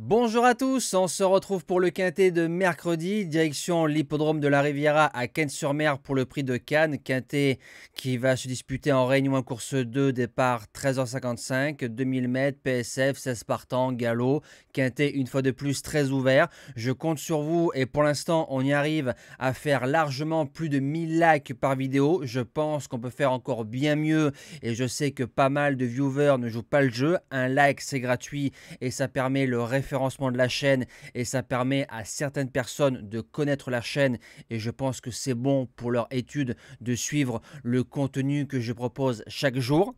Bonjour à tous, on se retrouve pour le quintet de mercredi, direction l'hippodrome de la Riviera à Cannes-sur-Mer pour le prix de Cannes. Quintet qui va se disputer en Réunion course 2, départ 13h55, 2000 mètres, PSF, 16 partants, galop. Quintet une fois de plus très ouvert. Je compte sur vous et pour l'instant on y arrive à faire largement plus de 1000 likes par vidéo. Je pense qu'on peut faire encore bien mieux et je sais que pas mal de viewers ne jouent pas le jeu. Un like c'est gratuit et ça permet le référencement de la chaîne et ça permet à certaines personnes de connaître la chaîne et je pense que c'est bon pour leur étude de suivre le contenu que je propose chaque jour.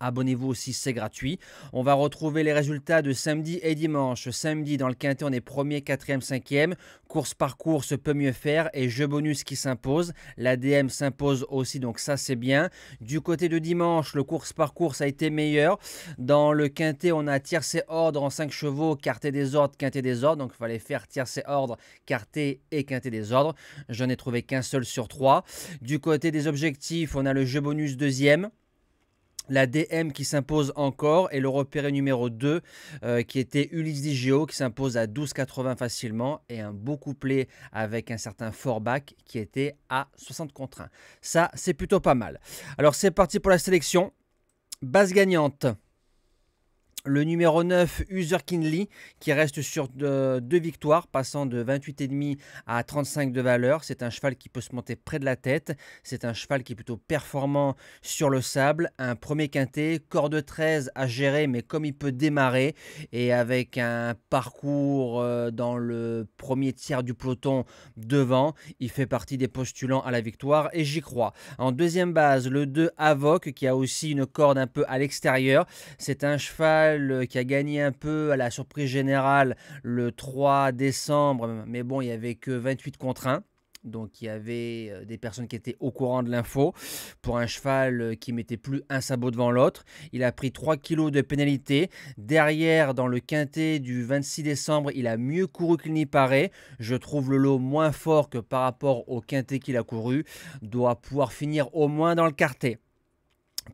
Abonnez-vous aussi, c'est gratuit. On va retrouver les résultats de samedi et dimanche. Samedi, dans le quintet, on est premier, quatrième, cinquième. Course par course peut mieux faire et jeu bonus qui s'impose. L'ADM s'impose aussi, donc ça, c'est bien. Du côté de dimanche, le course par course a été meilleur. Dans le quintet, on a tiercé ordre en 5 chevaux, quarté des ordres, quintet des ordres. Donc, il fallait faire tiercé ordre, quarté et quintet des ordres. Je n'ai trouvé qu'un seul sur 3. Du côté des objectifs, on a le jeu bonus deuxième. La DM qui s'impose encore et le repéré numéro 2 qui était Ulysse Digio qui s'impose à 12,80 facilement et un beau couplet avec un certain Forbach qui était à 60 contre 1. Ça, c'est plutôt pas mal. Alors, c'est parti pour la sélection. Base gagnante. Le numéro 9, User Kinley, qui reste sur 2 victoires, passant de 28,5 à 35 de valeur. C'est un cheval qui peut se monter près de la tête. C'est un cheval qui est plutôt performant sur le sable. Un premier quintet, corde 13 à gérer, mais comme il peut démarrer et avec un parcours dans le premier tiers du peloton devant, il fait partie des postulants à la victoire et j'y crois. En deuxième base, le 2, Avoc, qui a aussi une corde un peu à l'extérieur. C'est un cheval qui a gagné un peu à la surprise générale le 3 décembre, mais bon, il n'y avait que 28 contre 1. Donc il y avait des personnes qui étaient au courant de l'info. Pour un cheval qui mettait plus un sabot devant l'autre, il a pris 3 kilos de pénalité. Derrière, dans le quintet du 26 décembre, il a mieux couru qu'il n'y paraît. Je trouve le lot moins fort que par rapport au quintet qu'il a couru. Doit pouvoir finir au moins dans le quartet.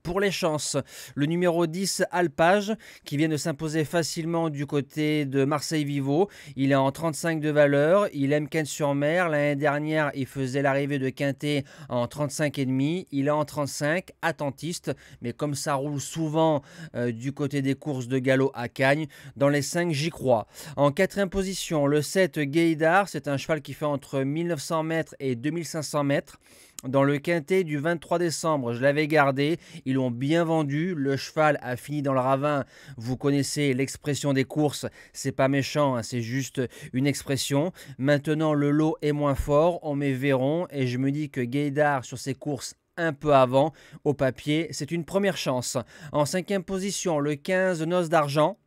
Pour les chances, le numéro 10, Alpage, qui vient de s'imposer facilement du côté de Marseille-Vivo. Il est en 35 de valeur, il aime Cannes-sur-Mer. L'année dernière, il faisait l'arrivée de Quintet en 35,5. Il est en 35, attentiste, mais comme ça roule souvent du côté des courses de galop à Cagnes, dans les 5, j'y crois. En quatrième position, le 7, Gaydar, c'est un cheval qui fait entre 1900 mètres et 2500 mètres. Dans le quintet du 23 décembre, je l'avais gardé. Ils l'ont bien vendu. Le cheval a fini dans le ravin. Vous connaissez l'expression des courses. C'est pas méchant, hein, c'est juste une expression. Maintenant, le lot est moins fort. On met Véron et je me dis que Gaydar sur ses courses un peu avant, au papier, c'est une première chance. En cinquième position, le 15, Noce d'Argent,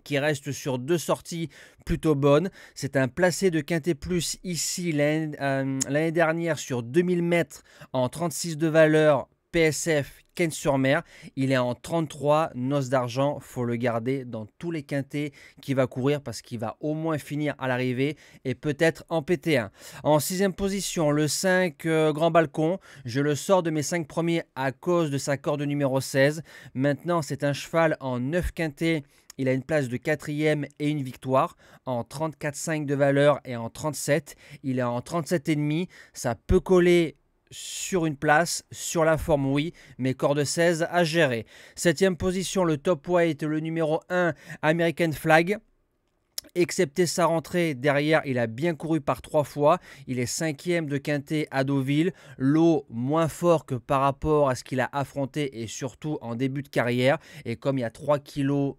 qui reste sur 2 sorties plutôt bonnes. C'est un placé de Quintet Plus ici l'année dernière sur 2000 mètres en 36 de valeur PSF Cannes-sur-Mer. Il est en 33, Noce d'Argent, faut le garder dans tous les quintets qu'il va courir parce qu'il va au moins finir à l'arrivée et peut-être en PT1. En sixième position, le 5 Grand Balcon. Je le sors de mes 5 premiers à cause de sa corde numéro 16. Maintenant, c'est un cheval en 9 quintets. Il a une place de 4e et une victoire en 34,5 de valeur et en 37. Il est en 37,5. Ça peut coller sur une place, sur la forme, oui, mais corde 16 à gérer. 7e position, le top weight, le numéro 1, American Flag. Excepté sa rentrée, derrière, il a bien couru par 3 fois. Il est 5e de Quintet à Deauville. Lot moins fort que par rapport à ce qu'il a affronté et surtout en début de carrière. Et comme il y a 3 kilos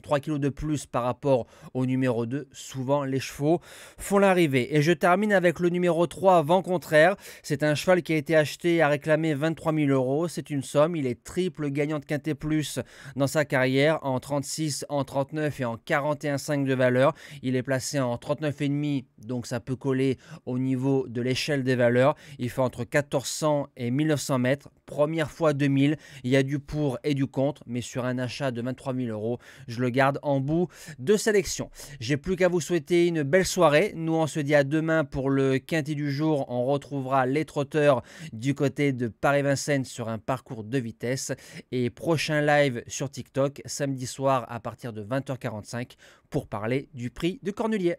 3 kilos de plus par rapport au numéro 2. Souvent, les chevaux font l'arrivée. Et je termine avec le numéro 3, Vent Contraire. C'est un cheval qui a été acheté à réclamer 23 000 €. C'est une somme. Il est triple gagnant de Quintet Plus dans sa carrière en 36, en 39 et en 41,5 de valeur. Il est placé en 39,5, donc ça peut coller au niveau de l'échelle des valeurs. Il fait entre 1400 et 1900 mètres. première fois 2000. Il y a du pour et du contre, mais sur un achat de 23 000 euros, je le garde en bout de sélection. J'ai plus qu'à vous souhaiter une belle soirée. Nous, on se dit à demain pour le quintet du jour. On retrouvera les trotteurs du côté de Paris-Vincennes sur un parcours de vitesse. Et prochain live sur TikTok, samedi soir à partir de 20h45 pour parler du prix de Cornulier.